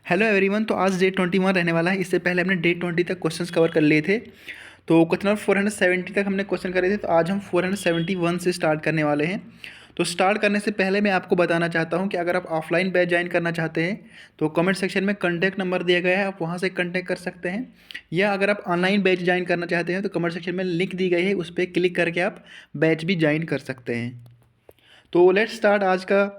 Hello everyone. तो आज day 21 रहने वाला है। इससे पहले हमने डे 20 तक क्वेश्चंस कवर कर लिए थे। तो क्वेश्चन नंबर 470 तक हमने क्वेश्चन करे थे। तो आज हम 471 से स्टार्ट करने वाले हैं। तो स्टार्ट करने से पहले मैं आपको बताना चाहता हूं कि अगर आप ऑफलाइन बैच ज्वाइन करना चाहते हैं तो कमेंट सेक्शन में कॉन्टैक्ट नंबर दिया गया है, आप वहां से कॉन्टैक्ट कर सकते हैं। या अगर आप ऑनलाइन बैच ज्वाइन करना चाहते हैं तो कमेंट सेक्शन में लिंक दी गई है, उस पर क्लिक करके आप बैच भी ज्वाइन कर सकते हैं। तो लेट्स स्टार्ट आज का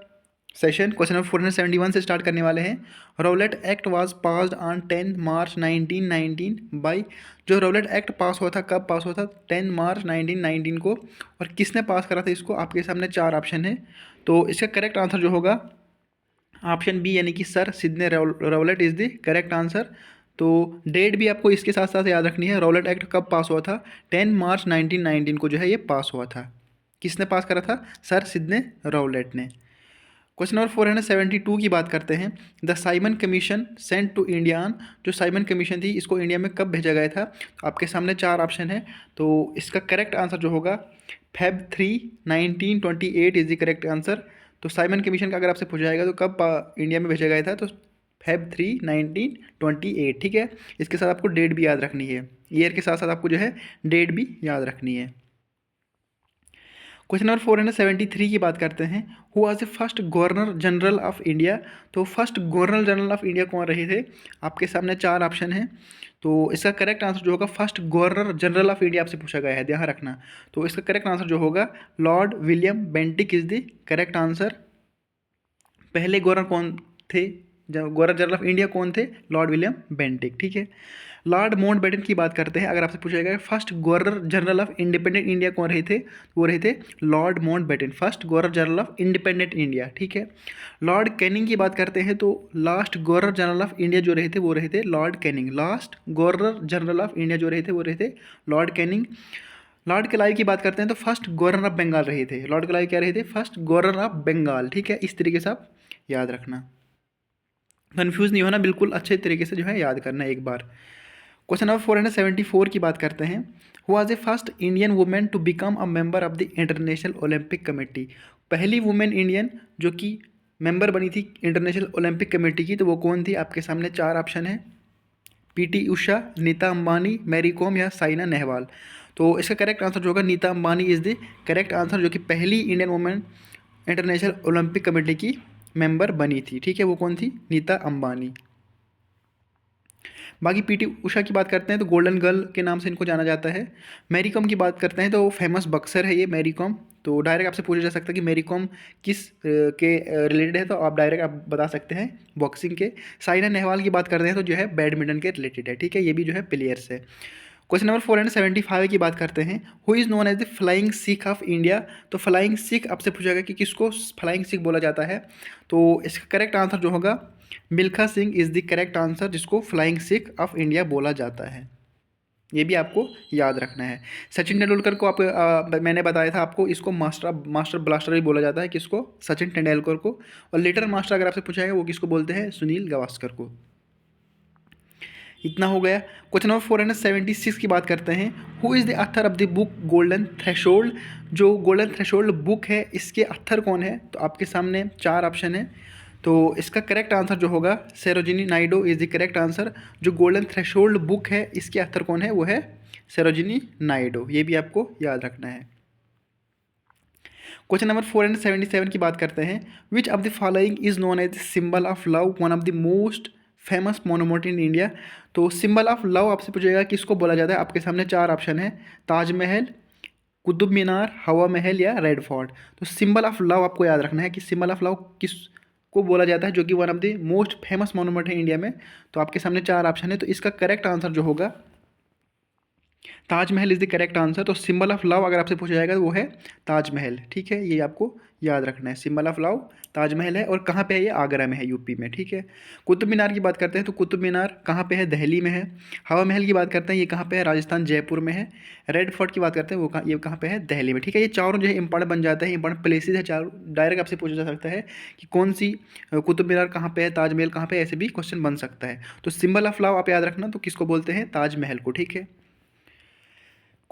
सेशन। क्वेश्चन नंबर 471 से स्टार्ट करने वाले हैं। Rowlatt Act was passed on 10 March 1919 by. जो रॉलेट एक्ट पास हुआ था, कब पास हुआ था? 10 मार्च 1919 को। और किसने पास करा था इसको? आपके सामने चार ऑप्शन है। तो इसका करेक्ट आंसर जो होगा ऑप्शन बी, यानी कि sir Sidney Rowlatt is the correct answer. तो डेट भी आपको इसके साथ साथ याद रखनी है। रॉलेट एक्ट कब पास हुआ था? 10 मार्च 1919 को जो है ये पास हुआ था। किसने पास करा था? सर सिडनी रॉलेट ने। क्वेश्चन नंबर 472 की बात करते हैं। The Simon Commission sent to India. जो साइमन कमीशन थी इसको इंडिया में कब भेजा गया था? तो आपके सामने चार ऑप्शन है। तो इसका करेक्ट आंसर जो होगा Feb 3 1928 is the correct answer. तो साइमन कमीशन का अगर आपसे पूछा जाएगा तो कब इंडिया में भेजा गया था? तो Feb 3 1928। ठीक है, इसके साथ आपको डेट भी याद रखनी है। ईयर के साथ साथ आपको जो है डेट भी याद रखनी है। क्वेश्चन नंबर 473 की बात करते हैं। Who was the first governor general of India. तो first governor general of India कौन रहे थे? आपके सामने चार ऑप्शन है। तो इसका करेक्ट आंसर जो होगा, first governor general of India आपसे पूछा गया है, ध्यान रखना। तो इसका करेक्ट आंसर जो होगा Lord William Bentinck is the correct answer. पहले गवर्नर कौन थे? गवर्नर जनरल ऑफ इंडिया कौन थे? Lord William Bentinck. ठीक है। लॉर्ड माउंटबेटन की बात करते हैं। अगर आपसे पूछा जाएगा first governor general of independent India कौन रहे थे? वो रहे थे Lord Mountbatten, first governor general of independent India. ठीक है। लॉर्ड कैनिंग की बात करते हैं तो last governor general of India जो रहे थे वो रहे थे Lord Canning. Last governor general of India जो रहे थे वो रहे थे लॉर्ड कैनिंग। लॉर्ड क्लाइव की बात करते हैं तो फर्स्ट गवर्नर ऑफ बंगाल रहे थे। लॉर्ड क्लाइव क्या रहे थे? First governor of Bengal. ठीक है, इस तरीके से आप याद रखना, कन्फ्यूज़ नहीं होना, बिल्कुल अच्छे तरीके से जो है याद करना एक बार। क्वेश्चन नंबर 474 की बात करते हैं। Who was the first Indian women to become a member of the International Olympic Committee. पहली वुमेन इंडियन जो कि मेंबर बनी थी इंटरनेशनल ओलंपिक कमेटी की, तो वो कौन थी? आपके सामने चार ऑप्शन है। पीटी उषा, नीता अंबानी, मैरी कॉम या साइना नेहवाल। तो इसका करेक्ट आंसर जो होगा Nita Ambani is the correct answer, जो कि पहली Indian women International Olympic Committee की मेंबर बनी थी। ठीक है, वो कौन थी? नीता अंबानी। बाकी पीटी उषा की बात करते हैं तो गोल्डन गर्ल के नाम से इनको जाना जाता है। मैरी कॉम की बात करते हैं तो फेमस बक्सर है ये मैरी कॉम। तो डायरेक्ट आपसे पूछा जा सकता है कि मैरी कॉम किस के रिलेटेड है, तो आप डायरेक्ट आप बता सकते हैं बॉक्सिंग के। साइना नेहवाल की बात करते हैं तो जो है बैडमिंटन के रिलेटेड है। ठीक है, ये भी जो है प्लेयर्स है। क्वेश्चन नंबर 475 की बात करते हैं। Who is known as the flying Sikh of India. तो फ्लाइंग सिख आपसे पूछा गया कि किसको फ्लाइंग सिख बोला जाता है। तो इसका करेक्ट आंसर जो होगा Milkha Singh is the correct answer, जिसको फ्लाइंग सिख ऑफ इंडिया बोला जाता है। ये भी आपको याद रखना है। सचिन तेंदुलकर को मैंने बताया था आपको, इसको मास्टर ब्लास्टर भी बोला जाता है। किसको? सचिन तेंदुलकर को। और लिटिल मास्टर अगर आपसे पूछा है वो किसको बोलते हैं? सुनील गावस्कर को। इतना हो गया। क्वेश्चन नंबर 476 की बात करते हैं। Who is the author of the book golden threshold. जो गोल्डन थ्रेशोल्ड बुक है इसके ऑथर कौन है? तो आपके सामने चार ऑप्शन है। तो इसका करेक्ट आंसर जो होगा Sarojini Naidu is the correct answer. जो गोल्डन थ्रेशोल्ड बुक है इसके ऑथर कौन है? वो है सरोजिनी नायडू। ये भी आपको याद रखना है। क्वेश्चन नंबर 477 की बात करते हैं। Which of the following is known as symbol of love, one of the most famous monument in India. तो सिंबल ऑफ लव आपसे पूछेगा किसको बोला जाता है। आपके सामने चार ऑप्शन है। ताजमहल, कुतुब मीनार, हवा महल या रेड फोर्ट। तो सिंबल ऑफ लव आपको याद रखना है कि सिंबल ऑफ लव किस को बोला जाता है, जो कि one of the most famous monument है इंडिया में। तो आपके सामने चार ऑप्शन है। तो इसका करेक्ट आंसर जो होगा Taj Mahal is the correct answer. तो सिंबल ऑफ लव अगर आपसे पूछा जाएगा तो वो है ताजमहल। ठीक है, ये आपको याद रखना है। सिंबल ऑफ लव ताजमहल है। और कहाँ पे है ये? आगरा में है, यूपी में। ठीक है। कुतुब मीनार की बात करते हैं तो कुतुब मीनार कहाँ पे है? दिल्ली में है। हवा महल की बात करते हैं, ये कहाँ पे है? राजस्थान जयपुर में है। रेड फोर्ट की बात करते हैं ये कहाँ पे है? दिल्ली में। ठीक है, ये चारों जो है इंपॉर्टेंट बन जाते हैं, इंपॉर्टेंट प्लेसेज है चारों। डायरेक्ट आपसे पूछा जा सकता है कि कौन सी कुतुब मीनार कहाँ पे है, ताजमहल कहाँ पे है, ऐसे भी क्वेश्चन बन सकता है। तो सिंबल ऑफ लव आप याद रखना, तो किसको बोलते हैं? ताजमहल को। ठीक है।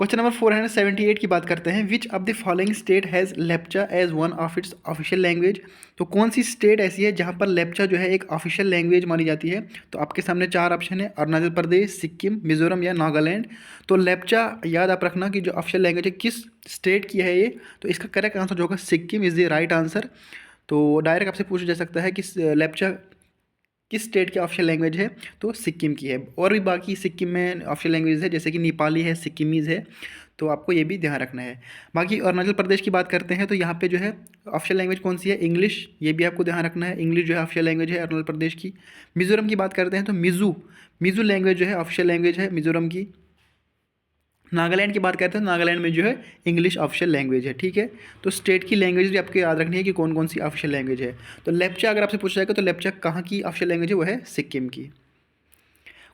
क्वेश्चन नंबर 478 की बात करते हैं। Which of the following state has Lepcha as one of its official language. तो कौन सी स्टेट ऐसी है जहाँ पर लेप्चा जो है एक ऑफिशियल लैंग्वेज मानी जाती है। तो आपके सामने चार ऑप्शन है, अरुणाचल प्रदेश, सिक्किम, मिजोरम या नागालैंड। तो लेप्चा याद आप रखना कि जो ऑफिशियल लैंग्वेज है किस स्टेट की है ये। तो इसका करेक्ट आंसर जो होगा Sikkim is the right answer. तो डायरेक्ट आपसे पूछा जा सकता है कि लेप्चा किस स्टेट की ऑफिशियल लैंग्वेज है, तो सिक्किम की है। और भी बाकी सिक्किम में ऑफिशियल लैंग्वेज है जैसे कि नेपाली है, सिक्किमीज़ है, तो आपको ये भी ध्यान रखना है। बाकी अरुणाचल प्रदेश की बात करते हैं तो यहाँ पे जो है ऑफिशियल लैंग्वेज कौन सी है, इंग्लिश, ये भी आपको ध्यान रखना है। इंग्लिश जो है ऑफिशियल लैंग्वेज है अरुणाचल प्रदेश की। मिज़ोरम की बात करते हैं तो मिज़ू लैंग्वेज जो है ऑफिशियल लैंग्वेज है मिज़ोरम की। नागालैंड की बात करते हैं तो नागालैंड में जो है इंग्लिश ऑफिशियल लैंग्वेज है। ठीक है, तो स्टेट की लैंग्वेज भी आपको याद रखनी है कि कौन कौन सी ऑफिशियल लैंग्वेज है। तो लेप्चा अगर आपसे पूछा जाएगा तो लेप्चा कहाँ की ऑफिशियल लैंग्वेज है, वो है सिक्किम की।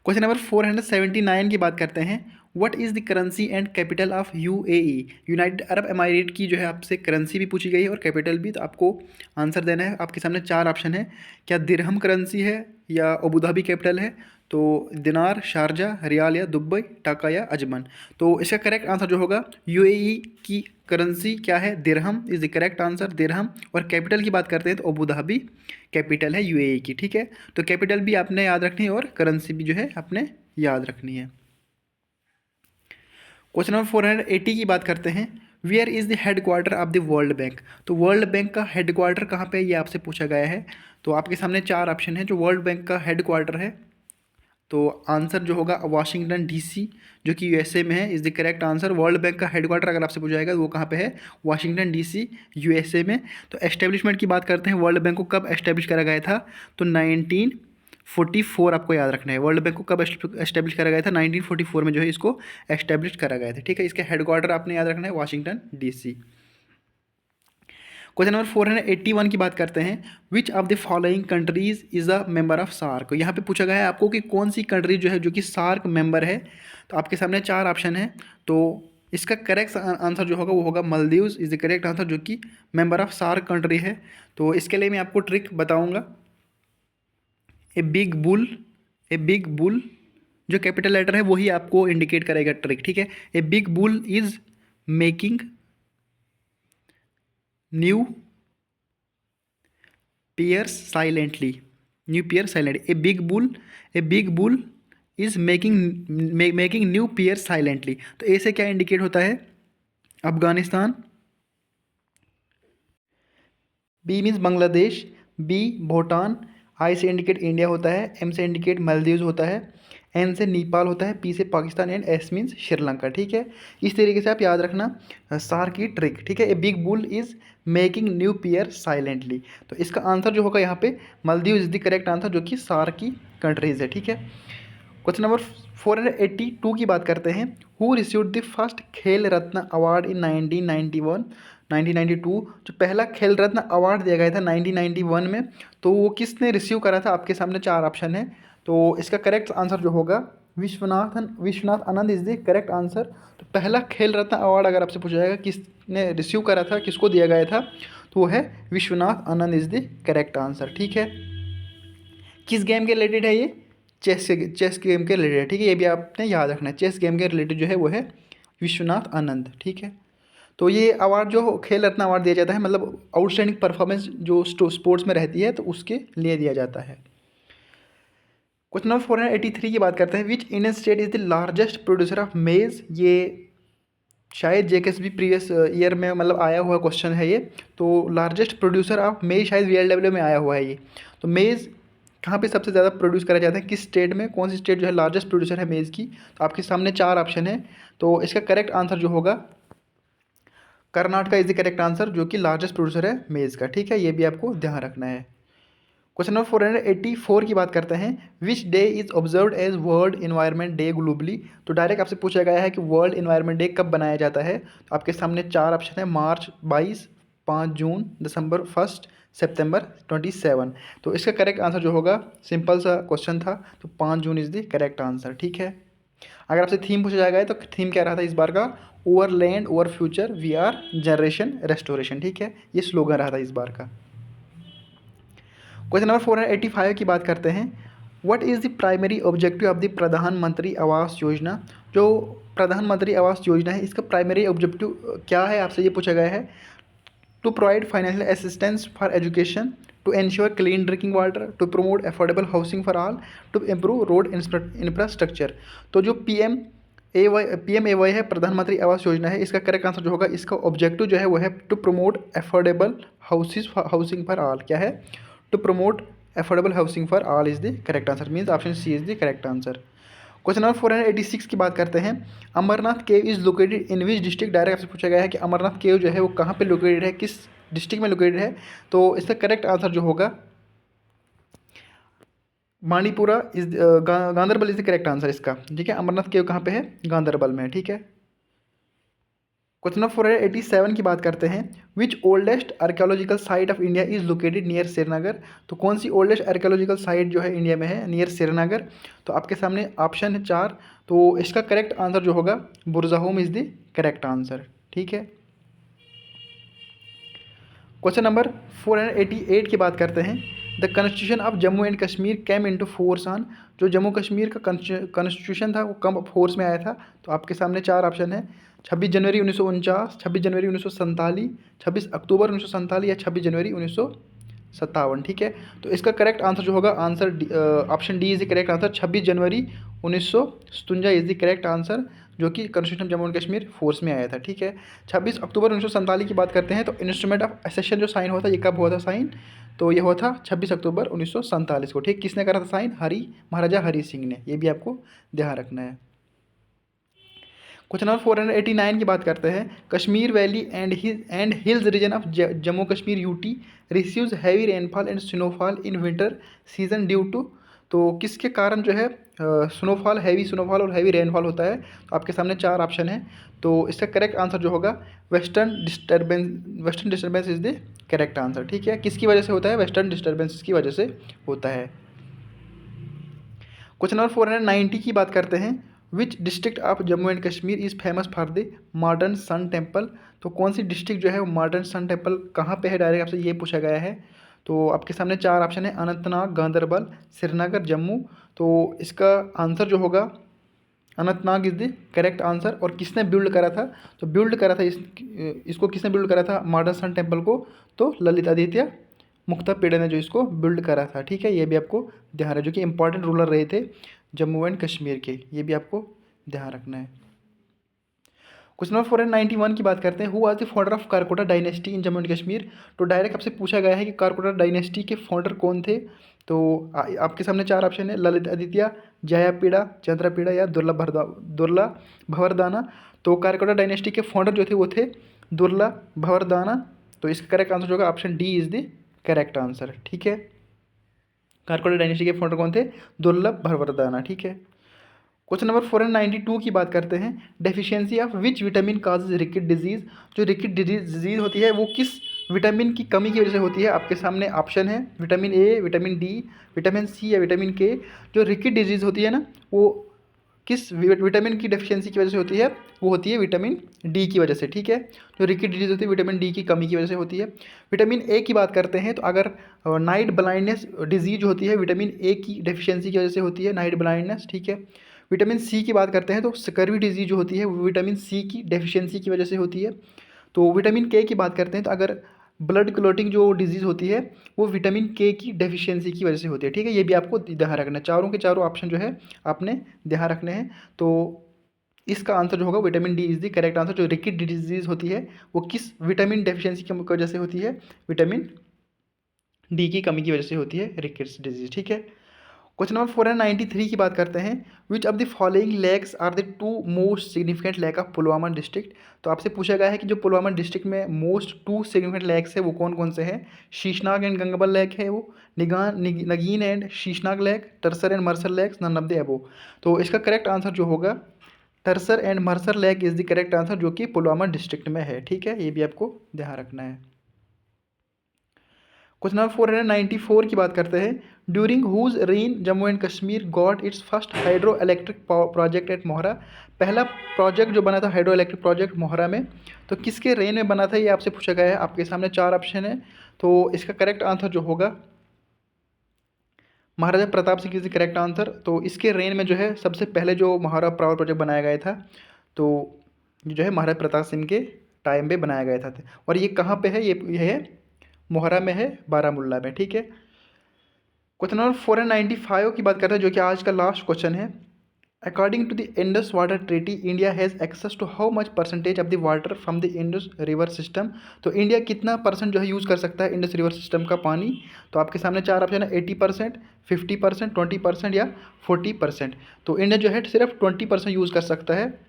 क्वेश्चन नंबर 479 की बात करते हैं। What is the currency and capital of UAE, United Arab Emirate की जो है आपसे करेंसी भी पूछी गई है और कैपिटल भी। तो आपको आंसर देना है। आपके सामने चार ऑप्शन है, क्या दिरहम करेंसी है या अबू धाबी कैपिटल है, तो दिनार, शारजा, रियाल या दुबई, टाका या अजमन। तो इसका करेक्ट आंसर जो होगा यूएई की करेंसी क्या है, दिरहम इज़ द करेक्ट आंसर, दिरहम। और कैपिटल की बात करते हैं तो अबू धाबी कैपिटल है यूएई की। ठीक है, तो कैपिटल भी आपने याद रखनी है और करेंसी भी जो है आपने याद रखनी है। क्वेश्चन नंबर 480 की बात करते हैं। Where is the headquarter of the world bank. तो वर्ल्ड बैंक का हेड क्वार्टर कहाँ पे है ये आपसे पूछा गया है। तो आपके सामने चार ऑप्शन है जो वर्ल्ड बैंक का हेड क्वार्टर है। तो आंसर जो होगा वाशिंगटन डीसी जो कि यूएसए में है, is the correct answer. World bank का हेडक्वार्टर अगर आपसे पूछा जाएगा तो वो कहाँ पे है, वाशिंगटन डीसी यूएसए में। तो एस्टेब्लिशमेंट की बात करते हैं, वर्ल्ड बैंक को कब एस्टेब्लिश करा गया था, तो 1944 आपको याद रखना है। वर्ल्ड बैंक को कब एस्टेब्लिश करा गया था, 1944 में जो है इसको एस्टेब्लिश करा गया था। ठीक है, इसका हेडक्वार्टर आपने याद रखना है वाशिंगटन डीसी। क्वेश्चन नंबर 481 की बात करते हैं। Which of the following countries is a member of SAARC. यहाँ पे पूछा गया है आपको कि कौन सी कंट्री जो है जो कि सार्क मेंबर है। तो आपके सामने चार ऑप्शन है। तो इसका करेक्ट आंसर जो होगा वो होगा Maldives is the correct answer, जो कि मेंबर ऑफ सार्क कंट्री है। तो इसके लिए मैं आपको ट्रिक बताऊँगा। ए बिग बुल जो कैपिटल लेटर है वही आपको इंडिकेट करेगा ट्रिक। ठीक है, a big bull is making new pairs silently, new pair silently. A big bull is making new pair silently. तो ए से क्या इंडिकेट होता है, Afghanistan, B means Bangladesh, B Bhutan, I से इंडिकेट इंडिया होता है, एम से इंडिकेट मालदीव्स होता है, एन से नेपाल होता है, पी से Pakistan and S means Sri Lanka. ठीक है, इस तरीके से आप याद रखना सार की ट्रिक। ठीक है, a big bull is making new pair silently. तो इसका आंसर जो होगा यहाँ पे Maldives is the correct answer, जो कि सार की कंट्रीज है। ठीक है, क्वेश्चन नंबर 482 की बात करते हैं। हु रिसीव्ड द फर्स्ट खेल रत्न अवार्ड इन 1992। जो पहला खेल रत्न अवार्ड दिया गया था 1991 में, तो वो किसने रिसीव करा था। आपके सामने चार ऑप्शन है। तो इसका करेक्ट आंसर जो होगा Vishwanath Anand is the correct answer. तो पहला खेल रत्न अवार्ड अगर आपसे पूछा जाएगा किसने रिसीव करा था, किसको दिया गया था, तो वो है Vishwanath Anand is the correct answer. ठीक है, किस गेम के रिलेटेड है ये, चेस गेम के रिलेटेड है। ठीक है, ये भी आपने याद रखना है, चेस गेम के रिलेटेड जो है वो है विश्वनाथ आनंद। ठीक है, तो ये अवार्ड जो खेल रत्न अवार्ड दिया जाता है, मतलब आउटस्टैंडिंग परफॉर्मेंस जो स्पोर्ट्स में रहती है, तो उसके लिए दिया जाता है। क्वेश्चन नंबर 483 की बात करते हैं। Which Indian state is the largest producer of मेज। ये शायद जेकेएसबी प्रीवियस ईयर में मतलब आया हुआ क्वेश्चन है ये। तो लार्जेस्ट प्रोड्यूसर ऑफ मेज शायद वीएलडब्ल्यू में आया हुआ है ये। तो मेज़ कहाँ पे सबसे ज़्यादा प्रोड्यूस करा जाता है, किस स्टेट में, कौन सी स्टेट जो है लार्जेस्ट प्रोड्यूसर है मेज़ की। तो आपके सामने चार ऑप्शन है। तो इसका करेक्ट आंसर जो होगा Karnataka is the correct answer, जो कि लार्जेस्ट प्रोड्यूसर है मेज़ का। ठीक है, ये भी आपको ध्यान रखना है। क्वेश्चन नंबर 484 की बात करते हैं। Which day is observed as world environment day globally. तो डायरेक्ट आपसे पूछा गया है कि वर्ल्ड इन्वायरमेंट डे कब बनाया जाता है। तो आपके सामने चार ऑप्शन है, मार्च 22, 5 जून, दिसंबर 1, सितंबर 27। तो इसका करेक्ट आंसर जो होगा, सिंपल सा क्वेश्चन था, तो 5 June is the correct answer. ठीक है, अगर आपसे थीम पूछा जाएगा तो थीम क्या रहा था इस बार का, over land over future we are generation restoration. ठीक है, ये स्लोगन रहा था इस बार का। क्वेश्चन नंबर 485 की बात करते हैं। What is the primary objective of the प्रधानमंत्री आवास योजना। जो प्रधानमंत्री आवास योजना है, इसका प्राइमरी ऑब्जेक्टिव क्या है, आपसे ये पूछा गया है। To provide financial assistance for education, to ensure clean drinking water, to promote affordable housing for all, to improve road infrastructure. तो जो PMAY है, प्रधानमंत्री आवास योजना है, इसका करेक्ट आंसर जो होगा, इसका ऑब्जेक्टिव जो है वो है to promote affordable housing for all. क्या है? To promote affordable housing for all is the correct answer, means option C is the correct answer. Question number 486 की बात करते हैं। Amarnath cave is located in which district, direct आपसे पूछा गया है कि अमरनाथ केव जो है वो कहाँ पे लोकेटेड है, किस डिस्ट्रिक्ट में लोकेटेड है। तो इसका करेक्ट आंसर जो होगा Bandipora is Ganderbal is the correct answer इसका। ठीक है, अमरनाथ केव कहाँ पे है? गांधरबल में। ठीक है, क्वेश्चन नंबर 487 की बात करते हैं। Which oldest archaeological site of India is located near Srinagar. तो कौन सी ओल्डेस्ट आर्कियोलॉजिकल साइट जो है इंडिया में है नियर श्रीनगर। तो आपके सामने ऑप्शन है 4। तो इसका करेक्ट आंसर जो होगा Burzahom is the correct answer. ठीक है, क्वेश्चन नंबर 488 की बात करते हैं। The constitution of Jammu and Kashmir came into force on. जो जम्मू कश्मीर का कॉन्स्टिट्यूशन था वो कब फोर्स में आया था। तो आपके सामने 4 ऑप्शन है। 26 जनवरी 1949, 26 जनवरी 1947, 26 अक्टूबर 1947 या 26 जनवरी 1957। ठीक है, तो इसका करेक्ट आंसर जो होगा, answer option D is the correct answer. 26 January 1957 is the correct answer, जो कि constitution Jammu and Kashmir force में आया था। ठीक है, 26 अक्टूबर 1947 की बात करते हैं। तो इंस्ट्रूमेंट ऑफ एसेशन जो साइन होता है, ये कब हुआ था साइन? तो ये हुआ था 26 अक्टूबर 1947 को। ठीक, किसने करा था साइन? महाराजा हरी सिंह ने। ये भी आपको ध्यान रखना है। क्वेश्चन नंबर 489 की बात करते हैं। Kashmir valley and hills region of Jammu Kashmir UT receives heavy rainfall and snowfall in winter season due to. तो किसके कारण जो है स्नोफॉल, हैवी स्नोफॉल और हैवी रेनफॉल होता है। तो आपके सामने 4 ऑप्शन है। तो इसका करेक्ट आंसर जो होगा western disturbance is the correct answer. ठीक है, किसकी वजह से होता है? वेस्टर्न डिस्टर्बेंस की वजह से होता है। क्वेश्चन नंबर 490 की बात करते हैं। Which district of Jammu and Kashmir is famous for the modern sun temple. तो कौन सी डिस्ट्रिक्ट जो है वो मॉडर्न सन टेम्पल कहाँ पे है, डायरेक्ट आपसे ये पूछा गया है। तो आपके सामने 4 ऑप्शन है। अनंतनाग, गांधरबल, श्रीनगर, जम्मू। तो इसका आंसर जो होगा Anantnag is the correct answer. और किसने बिल्ड करा था? तो बिल्ड करा था इसको किसने बिल्ड करा था मॉडर्न सन टेम्पल को? तो ललित आदित्य मुक्तापिड़ ने जो इसको बिल्ड करा था। ठीक है, ये भी आपको ध्यान है, जो कि इंपॉर्टेंट रूलर रहे थे जम्मू एंड कश्मीर के। ये भी आपको ध्यान रखना है। क्वेश्चन नंबर 491 की बात करते हैं। Who was the founder of Karkota dynasty in Jammu and Kashmir. तो डायरेक्ट आपसे पूछा गया है कि कारकोटा डायनेस्टी के फाउंडर कौन थे। तो आपके सामने 4 ऑप्शन है। ललित आदित्य, जयापीड़ा, चंद्रपीड़ा या दुर्ला भवरदाना। तो कारकोटा डायनेस्टी के फाउंडर जो थे वो थे दुर्ला भवरदाना। तो इसका करेक्ट आंसर होगा option D is the correct answer. ठीक है, कारकोटा डायनेस्टी के फाउंडर कौन थे? दुर्लभ भरवरदाना। ठीक है, क्वेश्चन नंबर 492 की बात करते हैं। Deficiency of which vitamin causes रिकेट disease. जो रिकेट डिजीज होती है वो किस विटामिन की कमी की वजह से होती है। आपके सामने ऑप्शन है vitamin A, vitamin D, vitamin C या विटामिन के। जो रिकेट डिजीज होती है ना, वो किस विटामिन की डेफिशिएंसी की वजह से होती है? वो होती है विटामिन डी की वजह से। ठीक है, जो रिकेट डिजीज होती है विटामिन डी की कमी की वजह से होती है। विटामिन ए की बात करते हैं। तो अगर नाइट ब्लाइंडनेस डिजीज होती है, विटामिन ए की डेफिशिएंसी की वजह से होती है नाइट ब्लाइंडनेस। ठीक है, विटामिन सी की बात करते हैं। तो स्कर्वी डिजीज जो होती है वो विटामिन सी की डेफिशिएंसी की वजह से होती है। तो विटामिन के की बात करते हैं। तो अगर ब्लड क्लॉटिंग जो डिजीज़ होती है वो विटामिन के की डेफिशिएंसी की वजह से होती है। ठीक है, ये भी आपको ध्यान रखना है। चारों के चारों ऑप्शन जो है आपने ध्यान रखने हैं। तो इसका आंसर जो होगा vitamin D is the correct answer. जो रिकेट डिजीज़ होती है वो किस विटामिन डेफिशिएंसी की वजह से होती है? विटामिन डी की कमी की वजह से होती है रिकेट्स डिजीज। ठीक है, क्वेश्चन नंबर 493 की बात करते हैं। Which of the following lakes are the 2 most significant lake of Pulwama district. तो आपसे पूछा गया है कि जो पुलवामा डिस्ट्रिक्ट में मोस्ट 2 सिग्निफिकेंट लेक्स है वो कौन कौन से हैं। शीशनाग एंड गंगबल लेक है वो, Nagin and Sheshnag lake, Tarsar and Marsar lakes, none of the above. तो इसका करेक्ट आंसर जो होगा Tarsar and Marsar lake is the correct answer, जो कि पुलवामा डिस्ट्रिक्ट में है। ठीक है, ये भी आपको ध्यान रखना है। क्वेश्चन नंबर 494 की बात करते हैं। During whose reign Jammu and Kashmir got its first hydroelectric project at Mohra. पहला प्रोजेक्ट जो बना था हाइड्रो इलेक्ट्रिक प्रोजेक्ट मोहरा में, तो किसके रेन में बना था ये आपसे पूछा गया है। आपके सामने 4 ऑप्शन है। तो इसका करेक्ट आंसर जो होगा Maharaja Pratap Singh is the correct answer. तो इसके रेन में जो है सबसे पहले जो मोहरा पावर प्रोजेक्ट बनाया गया था तो जो है महाराजा प्रताप सिंह के टाइम पे बनाया गया था। और ये कहाँ पे है, ये है मोहरा में है, बारामुल्ला में, ठीक है। क्वेश्चन नंबर 495 की बात करते हैं, जो कि आज का लास्ट क्वेश्चन है। According to the Indus water treaty, India has access to how much percentage of the water from the Indus river system. तो इंडिया कितना परसेंट जो है यूज़ कर सकता है इंडस रिवर सिस्टम का पानी। तो आपके सामने चार ऑप्शन है, 80%, 50%, 20% या 40%। तो इंडिया जो है सिर्फ 20% यूज़ कर सकता है,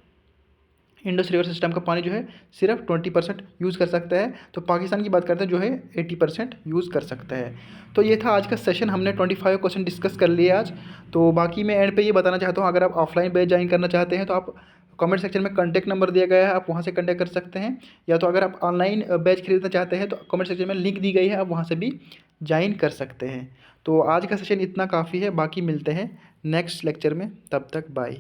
इंडस रिवर सिस्टम का पानी जो है सिर्फ 20% यूज़ कर सकता है। तो पाकिस्तान की बात करते हैं जो है 80% यूज़ कर सकता है। तो ये था आज का सेशन, हमने 25 क्वेश्चन डिस्कस कर लिए आज। तो बाकी मैं एंड पे ये बताना चाहता हूँ, अगर आप ऑफलाइन बैच ज्वाइन करना चाहते हैं तो आप कमेंट सेक्शन में कॉन्टैक्ट नंबर दिया गया है, आप वहाँ से कॉन्टैक्ट कर सकते हैं। या तो अगर आप ऑनलाइन बैच खरीदना चाहते हैं तो कमेंट सेक्शन में लिंक दी गई है, आप वहाँ से भी ज्वाइन कर सकते हैं। तो आज का सेशन इतना काफ़ी है, बाकी मिलते हैं नेक्स्ट लेक्चर में, तब तक बाय।